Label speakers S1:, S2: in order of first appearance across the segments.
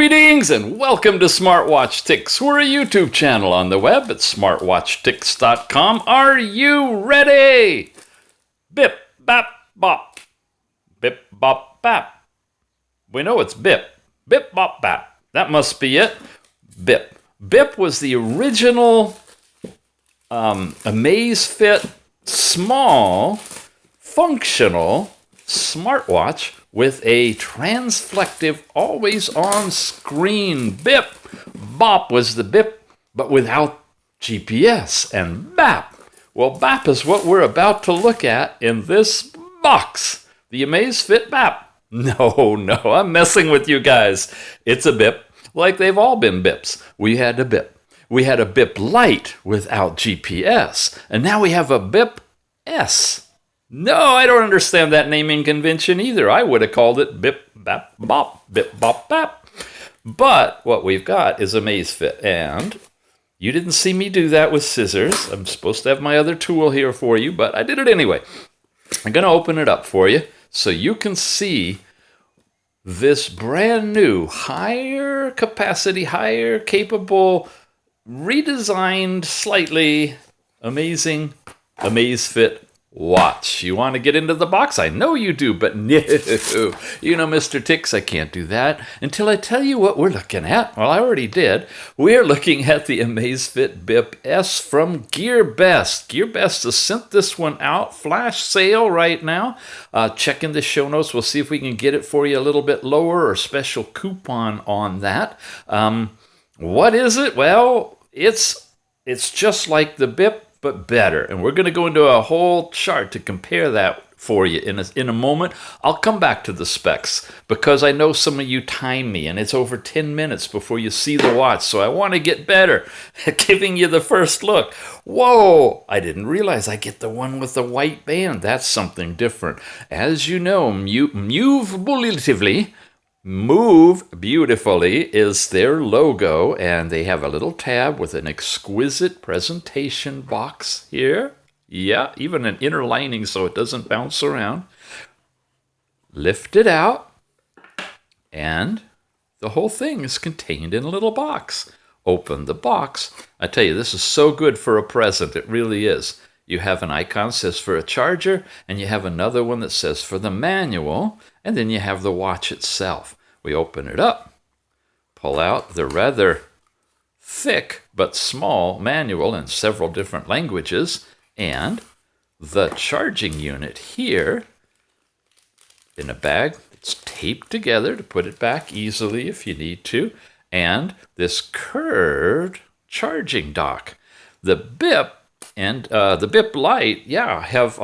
S1: Greetings and welcome to Smartwatch Ticks. We're a YouTube channel on the web at smartwatchticks.com. Are you ready? BIP, bap, bop. Bip, bop, bap. We know it's BIP. Bip, bop, bap. That must be it. BIP. BIP was the original Amazfit small, functional smartwatch with a transflective, always-on screen. BIP. Bop was the BIP, but without GPS. And BAP. Well, BAP is what we're about to look at in this box. The Amazfit BIP. No, I'm messing with you guys. It's a BIP, like they've all been BIPs. We had a BIP. We had a BIP Lite without GPS. And now we have a BIP S. No, I don't understand that naming convention either. I would have called it BIP, bap, bop, BIP, bop, bap. But what we've got is Amazfit. And you didn't see me do that with scissors. I'm supposed to have my other tool here for you, but I did it anyway. I'm going to open it up for you so you can see this brand new, higher capacity, higher capable, redesigned, slightly amazing Amazfit watch. You want to get into the box? I know you do, but no. You know, Mr. Ticks, I can't do that until I tell you what we're looking at. Well, I already did. We're looking at the Amazfit BIP S from Gearbest. Gearbest has sent this one out. Flash sale right now. Check in the show notes. We'll see if we can get it for you a little bit lower or special coupon on that. What is it? Well, it's just like the BIP, but better. And we're going to go into a whole chart to compare that for you in a moment. I'll come back to the specs because I know some of you time me and it's over 10 minutes before you see the watch. So I want to get better at giving you the first look. Whoa, I didn't realize I get the one with the white band. That's something different. As you know, Move Beautifully is their logo, and they have a little tab with an exquisite presentation box here. Yeah, even an inner lining so it doesn't bounce around. Lift it out, and the whole thing is contained in a little box. Open the box. I tell you, this is so good for a present. It really is. You have an icon that says for a charger, and you have another one that says for the manual, and then you have the watch itself. We open it up, pull out the rather thick but small manual in several different languages, and the charging unit here in a bag. It's taped together to put it back easily if you need to, and this curved charging dock. The BIP and the BIP Lite, have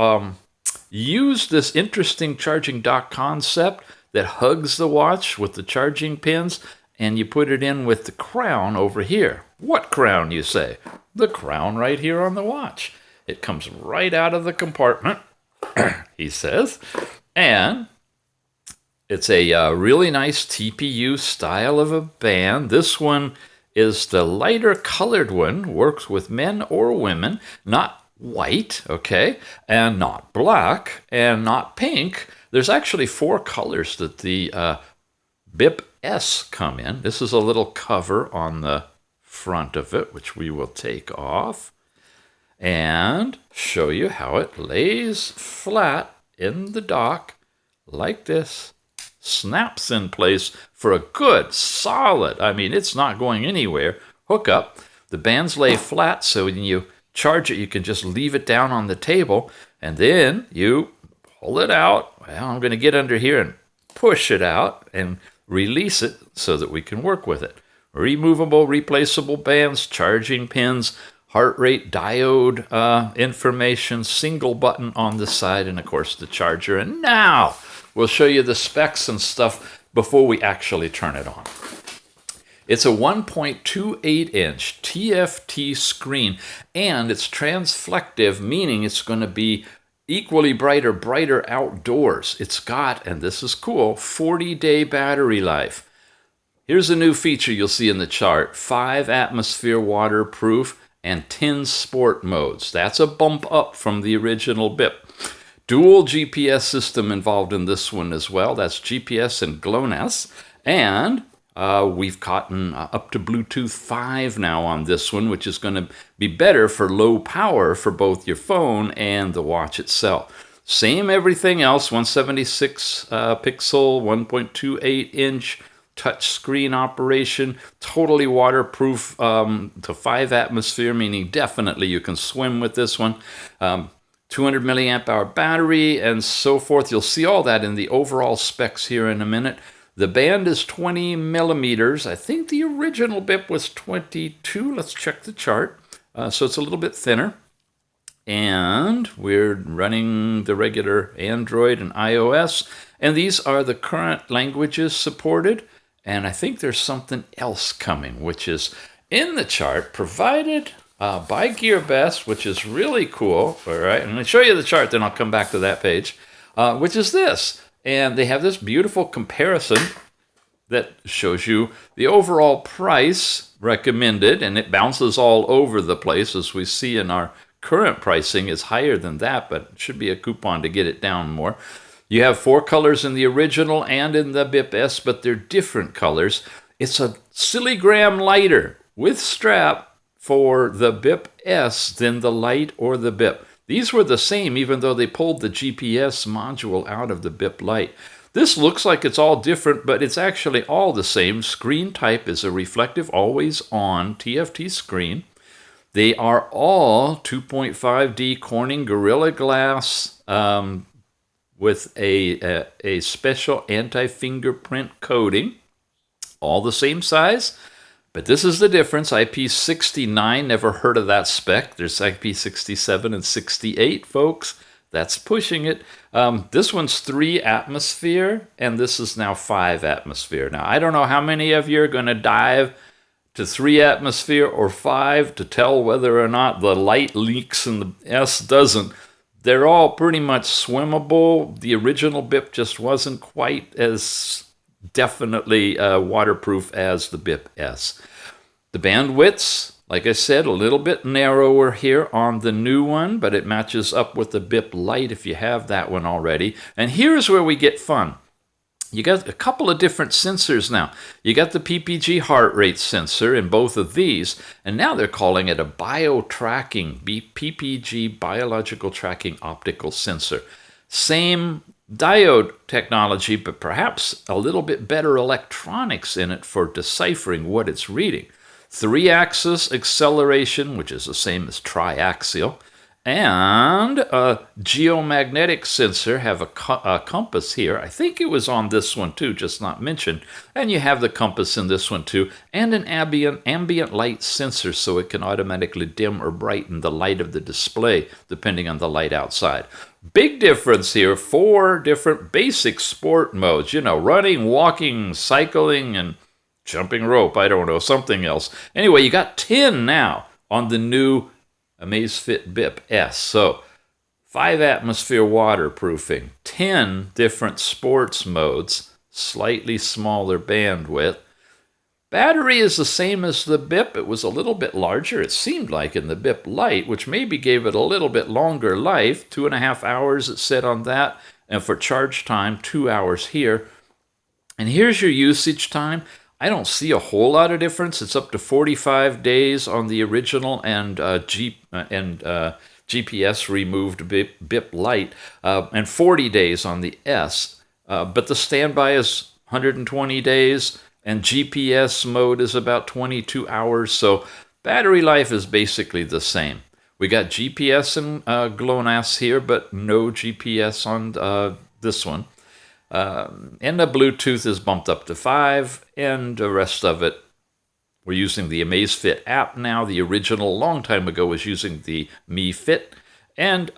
S1: used this interesting charging dock concept that hugs the watch with the charging pins, and you put it in with the crown over here. What crown, you say? The crown right here on the watch. It comes right out of the compartment, he says, and it's a really nice TPU style of a band. This one is the lighter colored one, works with men or women, not white, okay, and not black, and not pink. There's actually 4 colors that the BIP S come in. This is a little cover on the front of it, which we will take off and show you how it lays flat in the dock like this. Snaps in place for a good, solid, it's not going anywhere, hookup. The bands lay flat, so when you charge it, you can just leave it down on the table, and then you pull it out. Well, I'm going to get under here and push it out and release it so that we can work with it. Removable, replaceable bands, charging pins, heart rate, diode information, single button on the side, and of course the charger. And now we'll show you the specs and stuff before we actually turn it on. It's a 1.28-inch TFT screen, and it's transflective, meaning it's going to be equally brighter outdoors. It's got, and this is cool, 40-day battery life. Here's a new feature you'll see in the chart: 5 atmosphere waterproof and 10 sport modes. That's a bump up from the original BIP. Dual GPS system involved in this one as well. That's GPS and GLONASS. And We've gotten up to Bluetooth 5 now on this one, which is going to be better for low power for both your phone and the watch itself. Same everything else, 176 pixel, 1.28 inch touch screen operation, totally waterproof to 5 atmosphere, meaning definitely you can swim with this one. 200 milliamp hour battery and so forth. You'll see all that in the overall specs here in a minute. The band is 20 millimeters. I think the original BIP was 22. Let's check the chart. So it's a little bit thinner. And we're running the regular Android and iOS. And these are the current languages supported. And I think there's something else coming, which is in the chart provided by Gearbest, which is really cool. All right, I'm going to show you the chart, then I'll come back to that page, which is this. And they have this beautiful comparison that shows you the overall price recommended, and it bounces all over the place. As we see in our current pricing is higher than that, but it should be a coupon to get it down more. You have 4 colors in the original and in the BIP S, but they're different colors. It's a silly gram lighter with strap for the BIP S than the Lite or the BIP. These were the same, even though they pulled the GPS module out of the BIP Lite. This looks like it's all different, but it's actually all the same. Screen type is a reflective, always-on TFT screen. They are all 2.5D Corning Gorilla Glass with a special anti-fingerprint coating. All the same size. But this is the difference. IP69, never heard of that spec. There's IP67 and 68, folks. That's pushing it. This one's 3 atmosphere, and this is now 5 atmosphere. Now, I don't know how many of you are going to dive to 3 atmosphere or 5 to tell whether or not the Lite leaks and the S doesn't. They're all pretty much swimmable. The original BIP just wasn't quite as definitely waterproof as the BIP S. The bandwidths, like I said, a little bit narrower here on the new one, but it matches up with the BIP Lite if you have that one already. And here's where we get fun. You got a couple of different sensors now. You got the PPG heart rate sensor in both of these, and now they're calling it a PPG biological tracking optical sensor. Same diode technology, but perhaps a little bit better electronics in it for deciphering what it's reading. 3-axis acceleration, which is the same as triaxial, and a geomagnetic sensor. Have a compass here. I think it was on this one too, just not mentioned. And you have the compass in this one too, and an ambient light sensor, so it can automatically dim or brighten the light of the display depending on the light outside. Big difference here, 4 different basic sport modes. Running, walking, cycling, and jumping rope. I don't know, something else. Anyway, you got 10 now on the new Amazfit BIP S. So 5 atmosphere waterproofing, 10 different sports modes, slightly smaller bandwidth. Battery is the same as the BIP. It was a little bit larger, it seemed like, in the BIP Lite, which maybe gave it a little bit longer life. 2.5 hours it said on that. And for charge time, 2 hours here. And here's your usage time. I don't see a whole lot of difference. It's up to 45 days on the original and GPS removed BIP Lite, and 40 days on the S. But the standby is 120 days, and GPS mode is about 22 hours. So battery life is basically the same. We got GPS and GLONASS here, but no GPS on this one. And the Bluetooth is bumped up to 5, and the rest of it, we're using the Amazfit app now. The original, a long time ago, was using the Mi Fit. And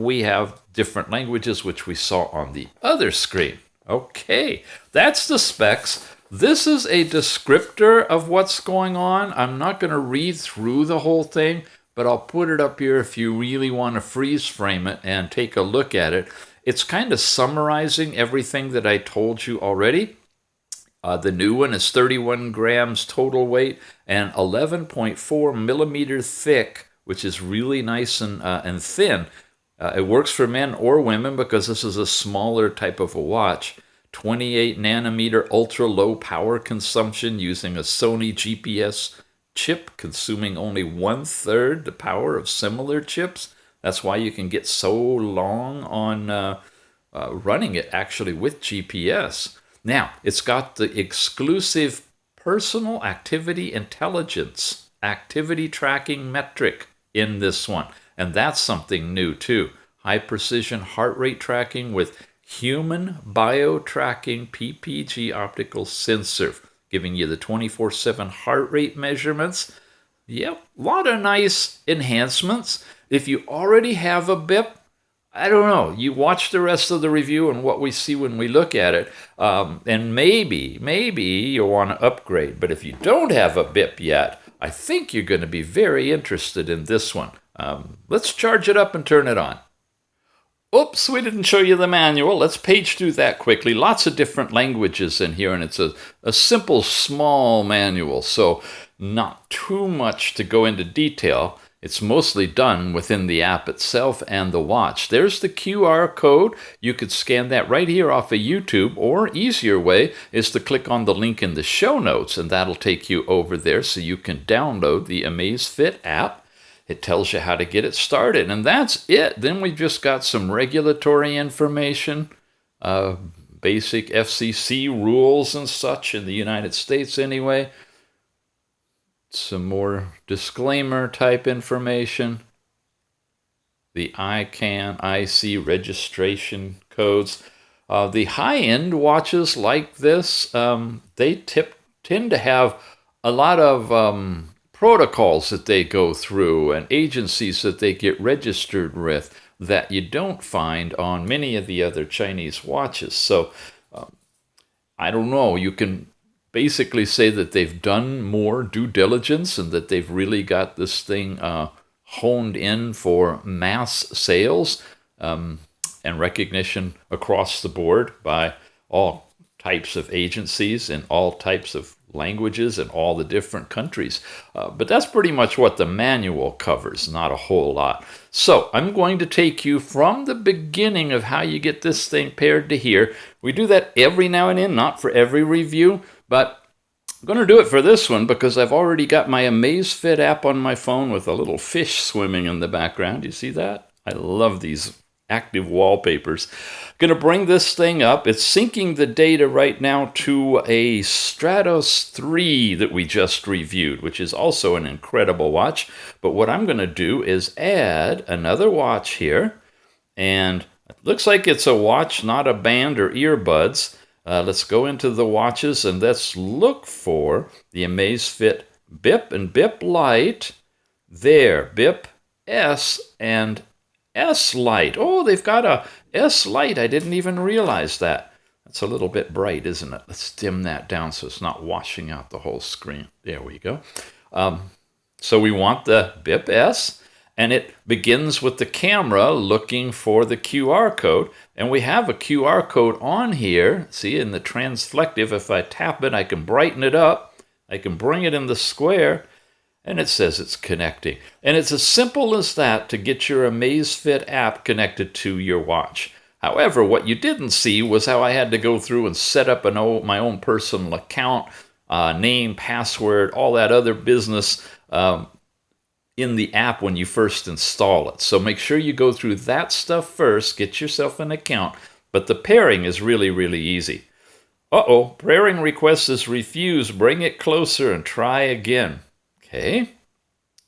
S1: we have different languages, which we saw on the other screen. Okay, that's the specs. This is a descriptor of what's going on. I'm not going to read through the whole thing, but I'll put it up here if you really want to freeze frame it and take a look at it. It's kind of summarizing everything that I told you already. The new one is 31 grams total weight and 11.4 millimeter thick, which is really nice and thin. It works for men or women because this is a smaller type of a watch. 28 nanometer ultra low power consumption using a Sony GPS chip, consuming only 1/3 the power of similar chips. That's why you can get so long on running it actually with GPS. Now, it's got the exclusive personal activity intelligence, activity tracking metric in this one. And that's something new too. High precision heart rate tracking with human bio-tracking PPG optical sensor, giving you the 24/7 heart rate measurements. Yep, a lot of nice enhancements. If you already have a BIP, I don't know. You watch the rest of the review and what we see when we look at it, and maybe you'll want to upgrade. But if you don't have a BIP yet, I think you're going to be very interested in this one. Let's charge it up and turn it on. Oops, we didn't show you the manual. Let's page through that quickly. Lots of different languages in here, and it's a simple, small manual, so not too much to go into detail. It's mostly done within the app itself and the watch. There's the QR code. You could scan that right here off of YouTube, or easier way is to click on the link in the show notes, and that'll take you over there so you can download the Amazfit app. It tells you how to get it started, and that's it. Then we've just got some regulatory information, basic FCC rules and such in the United States anyway. Some more disclaimer type information. The IC registration codes. The high-end watches like this, they tend to have a lot of protocols that they go through and agencies that they get registered with that you don't find on many of the other Chinese watches. So I don't know, you can basically say that they've done more due diligence and that they've really got this thing honed in for mass sales and recognition across the board by all types of agencies in all types of languages in all the different countries. But that's pretty much what the manual covers, not a whole lot. So I'm going to take you from the beginning of how you get this thing paired to here. We do that every now and then, not for every review, but I'm going to do it for this one because I've already got my Amazfit app on my phone with a little fish swimming in the background. You see that? I love these active wallpapers. Going to bring this thing up. It's syncing the data right now to a Stratos 3 that we just reviewed, which is also an incredible watch. But what I'm going to do is add another watch here. And it looks like it's a watch, not a band or earbuds. Let's go into the watches and let's look for the Amazfit BIP and BIP Lite. There, BIP S and S Lite. Oh, they've got a S Lite. I didn't even realize that. That's a little bit bright, isn't it? Let's dim that down so it's not washing out the whole screen. There we go. So we want the BIP S, and it begins with the camera looking for the QR code. And we have a QR code on here. See, in the transflective, if I tap it, I can brighten it up. I can bring it in the square. And it says it's connecting. And it's as simple as that to get your Amazfit app connected to your watch. However, what you didn't see was how I had to go through and set up my own personal account, name, password, all that other business in the app when you first install it. So make sure you go through that stuff first, get yourself an account. But the pairing is really, really easy. Uh-oh, pairing request is refused. Bring it closer and try again. Okay,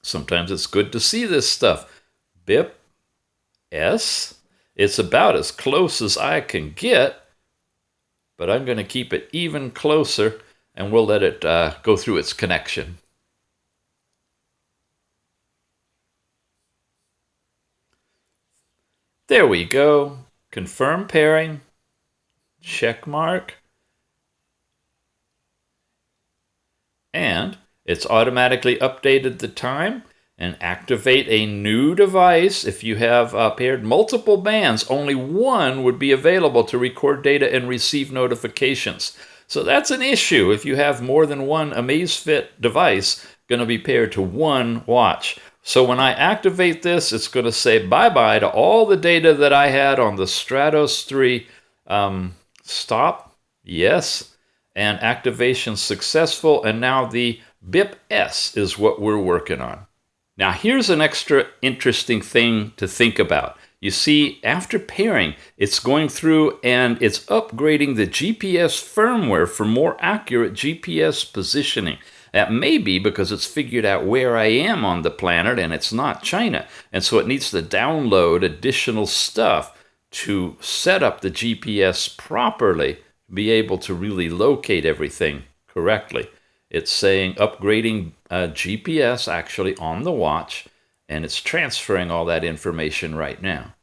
S1: sometimes it's good to see this stuff. BIP S, it's about as close as I can get, but I'm going to keep it even closer and we'll let it go through its connection. There we go. Confirm pairing. Check mark. And it's automatically updated the time and activate a new device. If you have paired multiple bands, only one would be available to record data and receive notifications. So that's an issue if you have more than one Amazfit device going to be paired to one watch. So when I activate this, it's going to say bye-bye to all the data that I had on the Stratos 3. Stop. Yes, and activation successful, and now the BIP S is what we're working on. Now, here's an extra interesting thing to think about. You see, after pairing, it's going through and it's upgrading the GPS firmware for more accurate GPS positioning. That may be because it's figured out where I am on the planet and it's not China. And so it needs to download additional stuff to set up the GPS properly, be able to really locate everything correctly. It's saying upgrading GPS actually on the watch, and it's transferring all that information right now.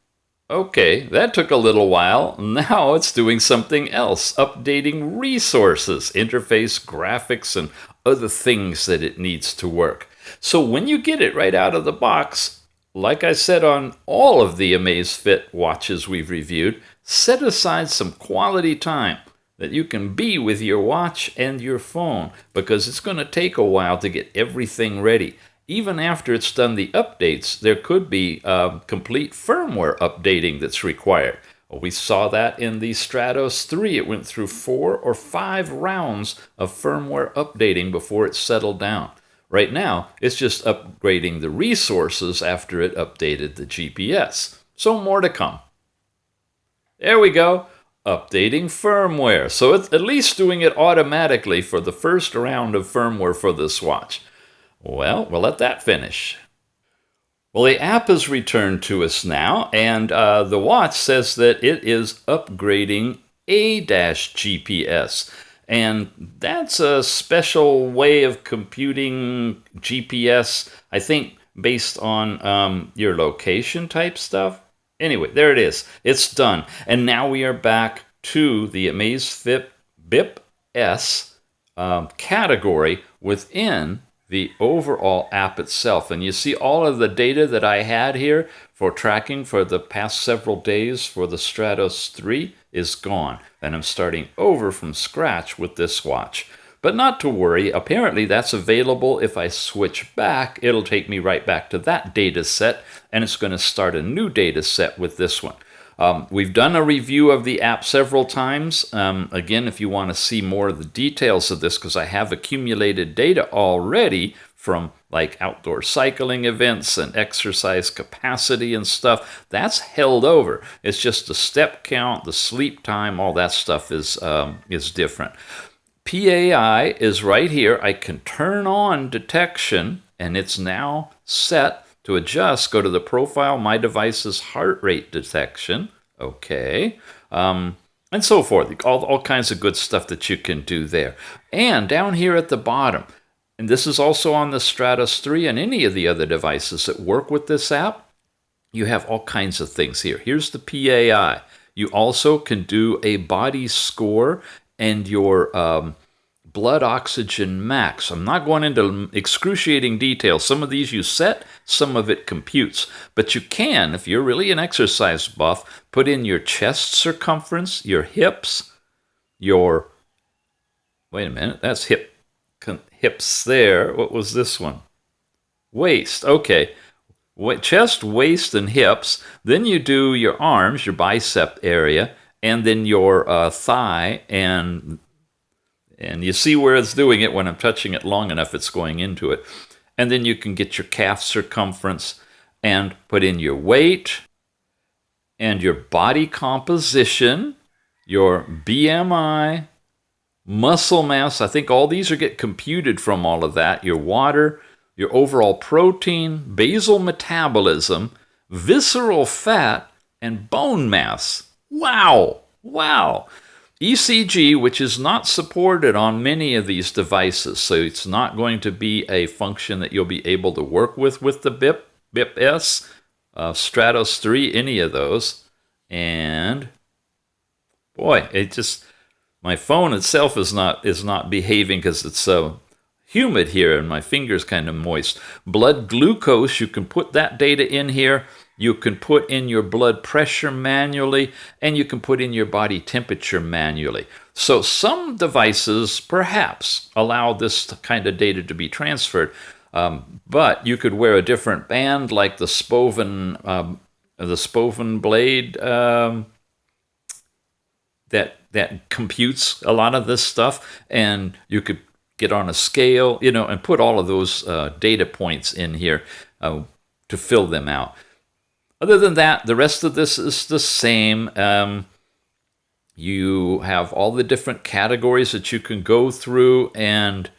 S1: Okay, that took a little while. Now it's doing something else, updating resources, interface, graphics, and other things that it needs to work. So when you get it right out of the box, like I said on all of the Amazfit watches we've reviewed, set aside some quality time that you can be with your watch and your phone, because it's going to take a while to get everything ready. Even after it's done the updates, there could be complete firmware updating that's required. We saw that in the Stratos 3. It went through 4 or 5 rounds of firmware updating before it settled down. Right now, it's just upgrading the resources after it updated the GPS. So more to come. There we go. Updating firmware. So it's at least doing it automatically for the first round of firmware for this watch. Well, we'll let that finish. Well, the app has returned to us now, and the watch says that it is upgrading A-GPS. And that's a special way of computing GPS, I think, based on your location type stuff. Anyway, there it is. It's done. And now we are back to the Amazfit BIP S category within the overall app itself. And you see all of the data that I had here for tracking for the past several days for the Stratos 3 is gone. And I'm starting over from scratch with this watch. But not to worry, apparently that's available. If I switch back, it'll take me right back to that data set, and it's going to start a new data set with this one. We've done a review of the app several times. Again, if you want to see more of the details of this, because I have accumulated data already from like outdoor cycling events and exercise capacity and stuff, that's held over. It's just the step count, the sleep time, all that stuff is different. PAI is right here. I can turn on detection, and it's now set to adjust. Go to the profile, my device's heart rate detection. Okay. And so forth. All kinds of good stuff that you can do there. And down here at the bottom, and this is also on the Stratos 3 and any of the other devices that work with this app, you have all kinds of things here. Here's the PAI. You also can do a body score and your blood oxygen max. I'm not going into excruciating detail. Some of these you set, some of it computes. But you can, if you're really an exercise buff, put in your chest circumference, your hips, your... Wait a minute, that's hips there. What was this one? Waist. Okay. Chest, waist, and hips. Then you do your arms, your bicep area, and then your thigh, and you see where it's doing it. When I'm touching it long enough, it's going into it. And then you can get your calf circumference and put in your weight and your body composition, your BMI, muscle mass. I think all these get computed from all of that. Your water, your overall protein, basal metabolism, visceral fat, and bone mass. Wow! Wow! ECG, which is not supported on many of these devices, so it's not going to be a function that you'll be able to work with the BIP S, Stratos 3, any of those. And boy, my phone itself is not behaving because it's so humid here and my finger's kind of moist. Blood glucose, you can put that data in here. You can put in your blood pressure manually, and you can put in your body temperature manually. So some devices perhaps allow this kind of data to be transferred, but you could wear a different band like the Spoven blade that that computes a lot of this stuff, and you could get on a scale, and put all of those data points in here to fill them out. Other than that, the rest of this is the same. You have all the different categories that you can go through and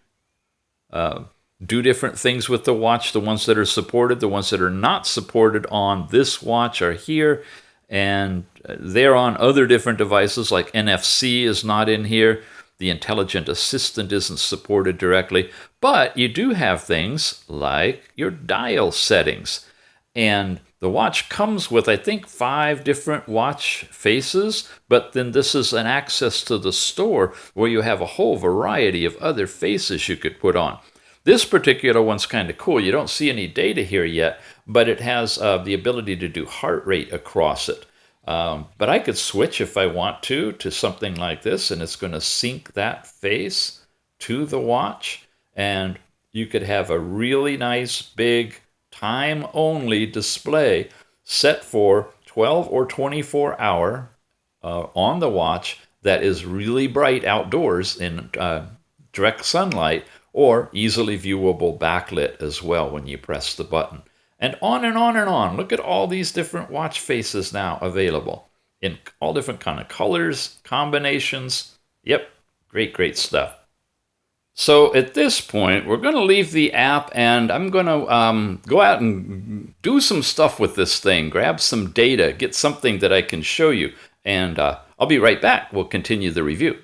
S1: do different things with the watch. The ones that are supported, the ones that are not supported on this watch are here, and they're on other different devices, like NFC is not in here. The Intelligent Assistant isn't supported directly, but you do have things like your dial settings. And the watch comes with, I think, 5 different watch faces, but then this is an access to the store where you have a whole variety of other faces you could put on. This particular one's kind of cool. You don't see any data here yet, but it has the ability to do heart rate across it. But I could switch if I want to something like this, and it's going to sync that face to the watch, and you could have a really nice big time-only display set for 12 or 24 hour on the watch that is really bright outdoors in direct sunlight, or easily viewable backlit as well when you press the button. And on and on and on. Look at all these different watch faces now available in all different kind of colors, combinations. Yep, great stuff. So at this point, we're going to leave the app, and I'm going to go out and do some stuff with this thing, grab some data, get something that I can show you, and I'll be right back. We'll continue the review.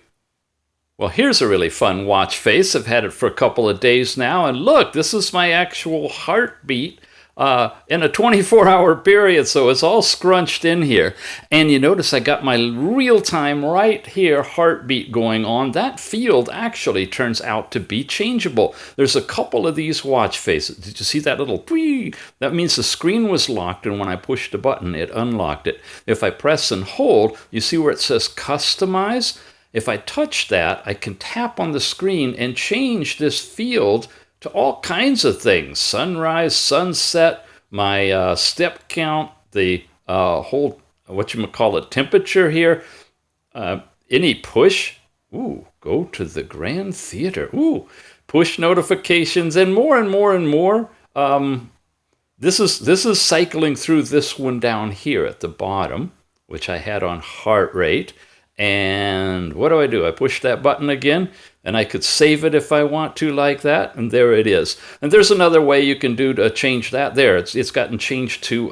S1: Well, here's a really fun watch face. I've had it for a couple of days now, and look, this is my actual heartbeat in a 24-hour period, so it's all scrunched in here. And you notice I got my real-time right here heartbeat going on. That field actually turns out to be changeable. There's a couple of these watch faces. Did you see that little tweet? That means the screen was locked, and when I pushed a button, it unlocked it. If I press and hold, you see where it says Customize? If I touch that, I can tap on the screen and change this field to all kinds of things. Sunrise, sunset, my step count, the whole, temperature here. Any push. Ooh, go to the Grand Theater. Ooh, push notifications, and more and more and more. This is cycling through this one down here at the bottom, which I had on heart rate. And what do? I push that button again, and I could save it if I want to like that, and there it is. And there's another way you can do to change that there. It's gotten changed to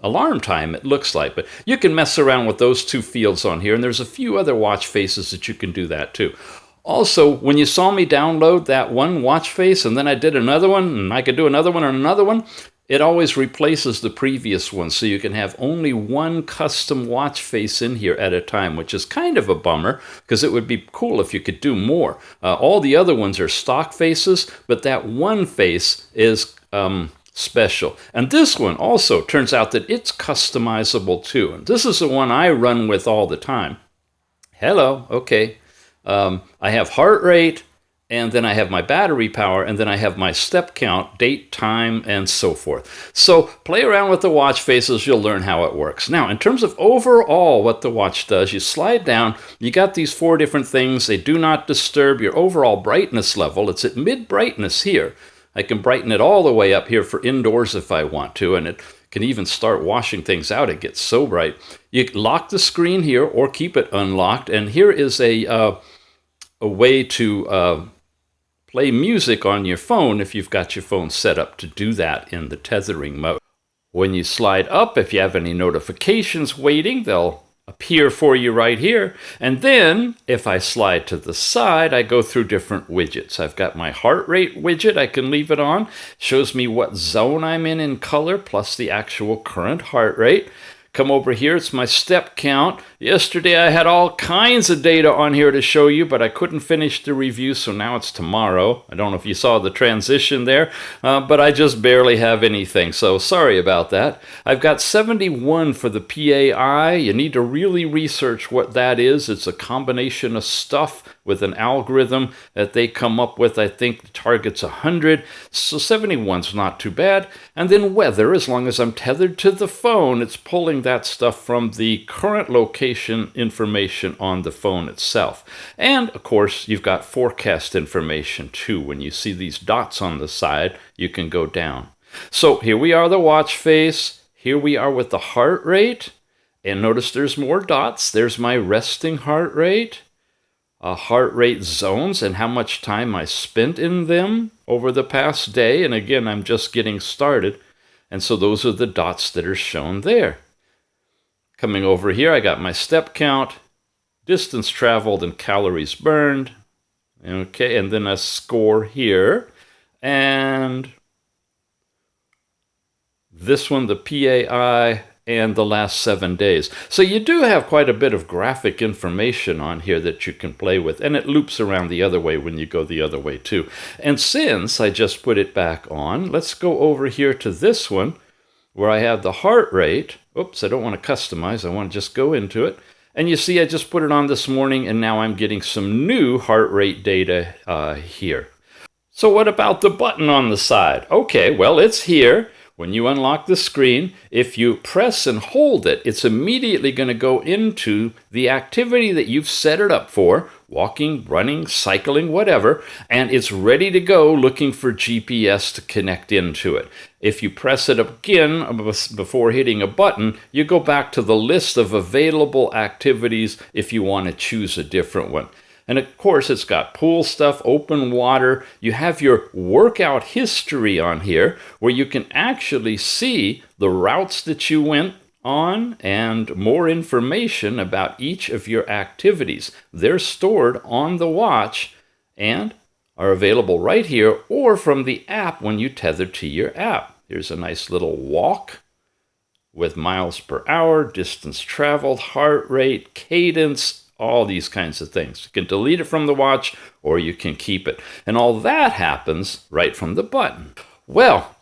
S1: alarm time, it looks like. But you can mess around with those 2 fields on here, and there's a few other watch faces that you can do that too. Also, when you saw me download that one watch face, and then I did another one, and I could do another one and another one, it always replaces the previous one, so you can have only one custom watch face in here at a time, which is kind of a bummer, because it would be cool if you could do more. All the other ones are stock faces, but that one face is special. And this one also turns out that it's customizable too. And this is the one I run with all the time. Hello, okay. I have heart rate, and then I have my battery power, and then I have my step count, date, time, and so forth. So play around with the watch faces, you'll learn how it works. Now, in terms of overall what the watch does, you slide down, you got these 4 different things. They do not disturb your overall brightness level. It's at mid-brightness here. I can brighten it all the way up here for indoors if I want to, and it can even start washing things out. It gets so bright. You lock the screen here or keep it unlocked, and here is a way to play music on your phone if you've got your phone set up to do that in the tethering mode. When you slide up, if you have any notifications waiting, they'll appear for you right here. And then if I slide to the side, I go through different widgets. I've got my heart rate widget. I can leave it on. Shows me what zone I'm in color, plus the actual current heart rate. Come over here, it's my step count. Yesterday I had all kinds of data on here to show you, but I couldn't finish the review, so now it's tomorrow. I don't know if you saw the transition there, but I just barely have anything, so sorry about that. I've got 71 for the PAI. You need to really research what that is. It's a combination of stuff with an algorithm that they come up with. I think the target's 100, so 71's not too bad. And then weather, as long as I'm tethered to the phone, it's pulling that stuff from the current location information on the phone itself. And of course, you've got forecast information too. When you see these dots on the side, you can go down. So here we are, the watch face. Here we are with the heart rate. And notice there's more dots. There's my resting heart rate. Heart rate zones and how much time I spent in them over the past day. And again, I'm just getting started. And so those are the dots that are shown there. Coming over here, I got my step count, distance traveled and calories burned. Okay, and then a score here. And this one, the PAI, and the last 7 days. So you do have quite a bit of graphic information on here that you can play with, and it loops around the other way when you go the other way too. And since I just put it back on, let's go over here to this one where I have the heart rate. Oops, I don't want to customize. I want to just go into it. And you see I just put it on this morning, and now I'm getting some new heart rate data here. So what about the button on the side? Okay, well, it's here. When you unlock the screen, if you press and hold it, it's immediately going to go into the activity that you've set it up for, walking, running, cycling, whatever, and it's ready to go looking for GPS to connect into it. If you press it again before hitting a button, you go back to the list of available activities if you want to choose a different one. And of course, it's got pool stuff, open water. You have your workout history on here where you can actually see the routes that you went on and more information about each of your activities. They're stored on the watch and are available right here or from the app when you tether to your app. Here's a nice little walk with miles per hour, distance traveled, heart rate, cadence, all these kinds of things. You can delete it from the watch or you can keep it. And all that happens right from the button. Well,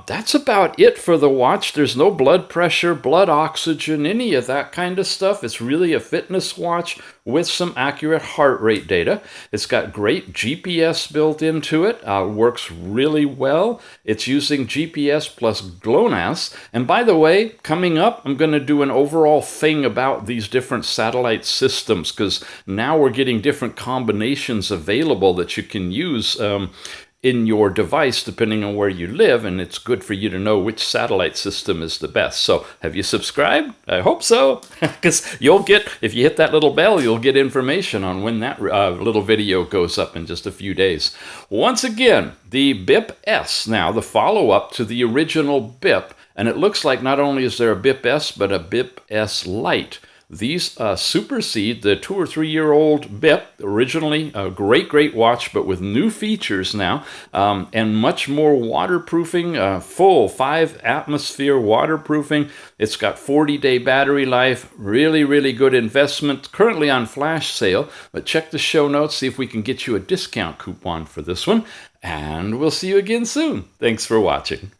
S1: that's about it for the watch. There's no blood pressure, blood oxygen, any of that kind of stuff. It's really a fitness watch with some accurate heart rate data. It's got great GPS built into it. Works really well. It's using GPS plus GLONASS. And by the way, coming up, I'm going to do an overall thing about these different satellite systems because now we're getting different combinations available that you can use in your device depending on where you live, and it's good for you to know which satellite system is the best. So have you subscribed? I hope so, because you'll get, if you hit that little bell, you'll get information on when that little video goes up in just a few days. Once again, the BIP S, now the follow-up to the original BIP, and it looks like not only is there a BIP S, but a BIP S Lite. These supersede the 2 or 3 year old BIP, originally a great watch, but with new features now, and much more waterproofing, full 5 atmosphere waterproofing. It's got 40-day battery life, really good investment, currently on flash sale, but check the show notes, see if we can get you a discount coupon for this one, and we'll see you again soon. Thanks for watching.